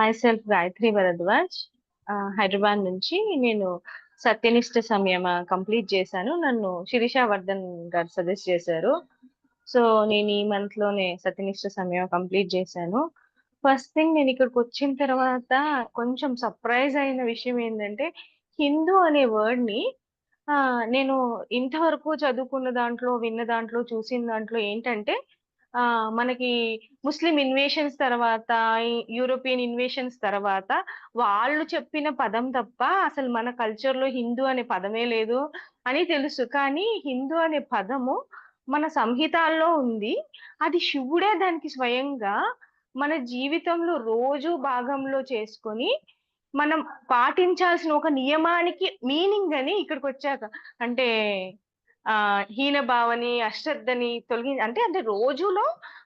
Myself Gayatri Bharadwaj. Hyderabad నుంచి నేను సత్యనిష్ట సమయం కంప్లీట్ చేశాను. నన్ను శిరీష వర్ధన్ గారు సజెస్ట్ చేశారు. సో నేను ఈ మంత్ లోనే సత్యనిష్ట సమయం కంప్లీట్ చేశాను. ఫస్ట్ థింగ్, నేను ఇక్కడికి వచ్చిన తర్వాత కొంచెం సర్ప్రైజ్ అయిన విషయం ఏంటంటే, హిందూ అనే వర్డ్ ని నేను ఇంతవరకు చదువుకున్న దాంట్లో, విన్న దాంట్లో, చూసిన దాంట్లో ఏంటంటే, మనకి ముస్లిం ఇన్వేషన్స్ తర్వాత, యూరోపియన్ ఇన్వేషన్స్ తర్వాత వాళ్ళు చెప్పిన పదం తప్ప అసలు మన కల్చర్ లో హిందూ అనే పదమే లేదు అని తెలుసు. కానీ హిందూ అనే పదము మన సంహితాల్లో ఉంది. అది శివుడే దానికి స్వయంగా మన జీవితంలో రోజు భాగంలో చేసుకొని మనం పాటించాల్సిన ఒక నియమానికి మీనింగ్ అని ఇక్కడికి వచ్చాక, అంటే హీన భావని, అశ్రద్ధని అంటే అంటే రోజులో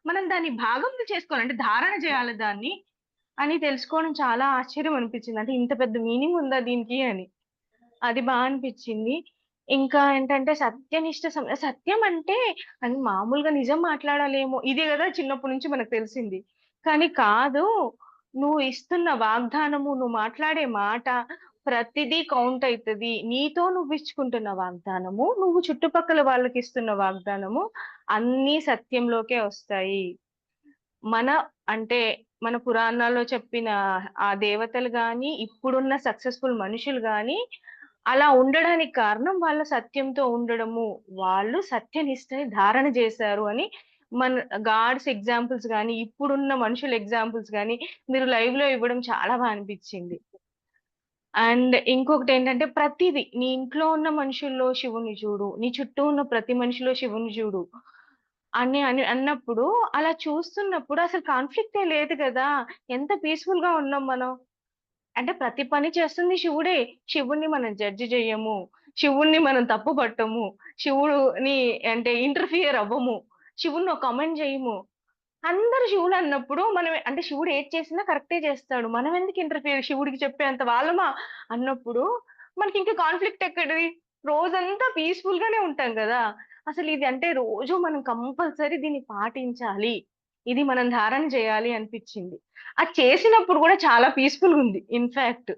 మనం దాన్ని భాగంలో చేసుకోవాలి, అంటే ధారణ చేయాలి దాన్ని అని తెలుసుకోవడం చాలా ఆశ్చర్యం అనిపించింది. అంటే ఇంత పెద్ద మీనింగ్ ఉందా దీనికి అని, అది బాగా అనిపించింది. ఇంకా ఏంటంటే సత్యనిష్ట సత్యం అంటే అది మామూలుగా నిజం మాట్లాడాలేమో, ఇదే కదా చిన్నప్పటి నుంచి మనకు తెలిసింది. కానీ కాదు, నువ్వు ఇస్తున్న వాగ్దానము, నువ్వు మాట్లాడే మాట ప్రతిదీ కౌంట్ అవుతుంది. నీతో నువ్వు ఇచ్చుకుంటున్న వాగ్దానము, నువ్వు చుట్టుపక్కల వాళ్ళకి ఇస్తున్న వాగ్దానము అన్నీ సత్యంలోకే వస్తాయి. మన అంటే మన పురాణాల్లో చెప్పిన ఆ దేవతలు గాని, ఇప్పుడున్న సక్సెస్ఫుల్ మనుషులు గాని అలా ఉండడానికి కారణం వాళ్ళ సత్యంతో ఉండడము, వాళ్ళు సత్యనిష్టని ధారణ చేశారు అని మన గాడ్స్ ఎగ్జాంపుల్స్ గాని, ఇప్పుడున్న మనుషుల ఎగ్జాంపుల్స్ గాని మీరు లైవ్ లో ఇవ్వడం చాలా బాగా అనిపించింది. అండ్ ఇంకొకటి ఏంటంటే, ప్రతిదీ నీ ఇంట్లో ఉన్న మనుషుల్లో శివుని చూడు, నీ చుట్టూ ఉన్న ప్రతి మనిషిలో శివుని చూడు అని అన్నప్పుడు, అలా చూస్తున్నప్పుడు అసలు కాన్ఫ్లిక్టే లేదు కదా, ఎంత పీస్ఫుల్ గా ఉన్నాం మనం. అంటే ప్రతి పని చేస్తుంది శివుడే. శివుణ్ణి మనం జడ్జి చెయ్యము, శివుణ్ణి మనం తప్పు పట్టము, శివుడుని అంటే ఇంటర్ఫియర్ అవ్వము, శివుణ్ణి ఒక కమెంట్ చేయము. అందరు శివుడు అన్నప్పుడు మనం అంటే శివుడు ఏది చేసినా కరెక్టే చేస్తాడు, మనం ఎందుకు ఇంటర్ఫియర్, శివుడికి చెప్పేంత వాళ్ళమా అన్నప్పుడు మనకి ఇంకా కాన్ఫ్లిక్ట్ ఎక్కడిది? రోజంతా పీస్ఫుల్ గానే ఉంటాం కదా. అసలు ఇది అంటే రోజు మనం కంపల్సరీ దీన్ని పాటించాలి, ఇది మనం ధారణ చేయాలి అనిపించింది. అది చేసినప్పుడు కూడా చాలా పీస్ఫుల్ గా ఉంది ఇన్ఫాక్ట్.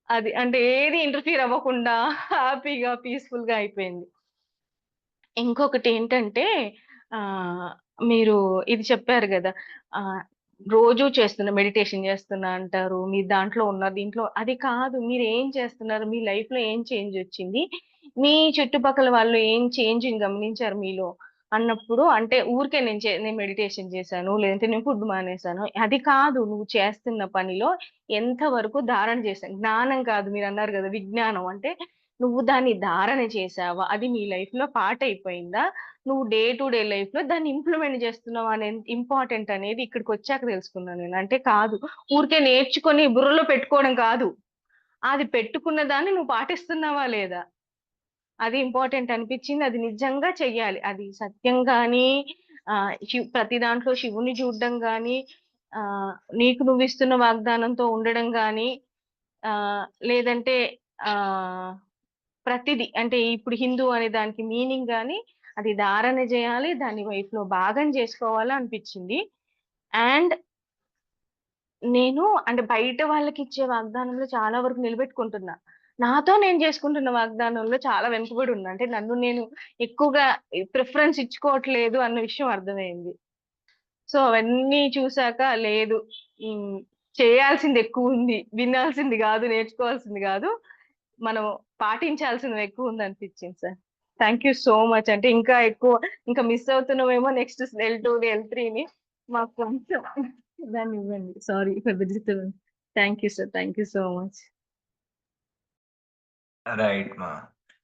అది అంటే ఏది ఇంటర్ఫియర్ అవ్వకుండా హ్యాపీగా పీస్ఫుల్ గా అయిపోయింది. ఇంకొకటి ఏంటంటే, మీరు ఇది చెప్పారు గదా! రోజూ మెడిటేషన్ చేస్తున్నా అంటారు. మీరు దాంట్లో ఉన్నారు, దీంట్లో అది కాదు. మీరేం చేస్తున్నారు? మీ లైఫ్‌లో ఏం చేంజ్ వచ్చింది? మీ చుట్టుపక్కల వాళ్ళు ఏం చేంజ్‌ని గమనించారు మీలో? అన్నప్పుడు అంటే ఊరికే నేను మెడిటేషన్ చేశాను, లేదంటే నేను ఫుడ్ మానేశాను. అది కాదు. నువ్వు చేస్తున్న పనిలో ఎంత వరకు ధారణ చేశావు? జ్ఞానం కాదు, మీరన్నారు గదా! విజ్ఞానం. అంటే నువ్వు దాన్ని ధారణ చేశావా? అది నీ లైఫ్‌లో పార్ట్ అయిపోయిందా? నువ్వు డే టు డే లైఫ్ లో దాన్ని ఇంప్లిమెంట్ చేస్తున్నావు అనే ఇంపార్టెంట్ అనేది ఇక్కడికి వచ్చాక తెలుసుకున్నాను నేను. అంటే కాదు, ఊరికే నేర్చుకొని బుర్రలో పెట్టుకోవడం కాదు, అది పెట్టుకున్న దాన్ని నువ్వు పాటిస్తున్నావా లేదా, అది ఇంపార్టెంట్ అనిపించింది. అది నిజంగా చెయ్యాలి, అది సత్యం గాని, ప్రతి దాంట్లో శివుని చూడడం గాని, ఆ నీకు నువ్వు ఇస్తున్న వాగ్దానంతో ఉండడం గాని, ఆ లేదంటే ఆ ప్రతిదీ అంటే ఇప్పుడు హిందూ అనే దానికి మీనింగ్ గాని అది ధారణ చేయాలి, దాన్ని వైఫ్ లో భాగం చేసుకోవాలా అనిపించింది. అండ్ నేను అంటే బయట వాళ్ళకి ఇచ్చే వాగ్దానంలో చాలా వరకు నిలబెట్టుకుంటున్నా, నాతో నేను చేసుకుంటున్న వాగ్దానంలో చాలా వెనుకబడి ఉన్నా. అంటే నన్ను నేను ఎక్కువగా ప్రిఫరెన్స్ ఇచ్చుకోవట్లేదు అన్న విషయం అర్థమైంది. సో అవన్నీ చూసాక లేదు, ఉమ్, చేయాల్సింది ఎక్కువ ఉంది, వినాల్సింది కాదు, నేర్చుకోవాల్సింది కాదు, మనం పాటించాల్సినవి ఎక్కువ ఉంది అనిపించింది sir. Thank you so much. అంటే ఇంకా ఎక్కువ ఇంకా మిస్ అవుతున్నామేమో నెక్స్ట్ L2 L3ని, మాకు కొంచెం దాన్ని ఇవ్వండి. Sorry for the disturbance. Thank you sir, thank you so much. Right మా.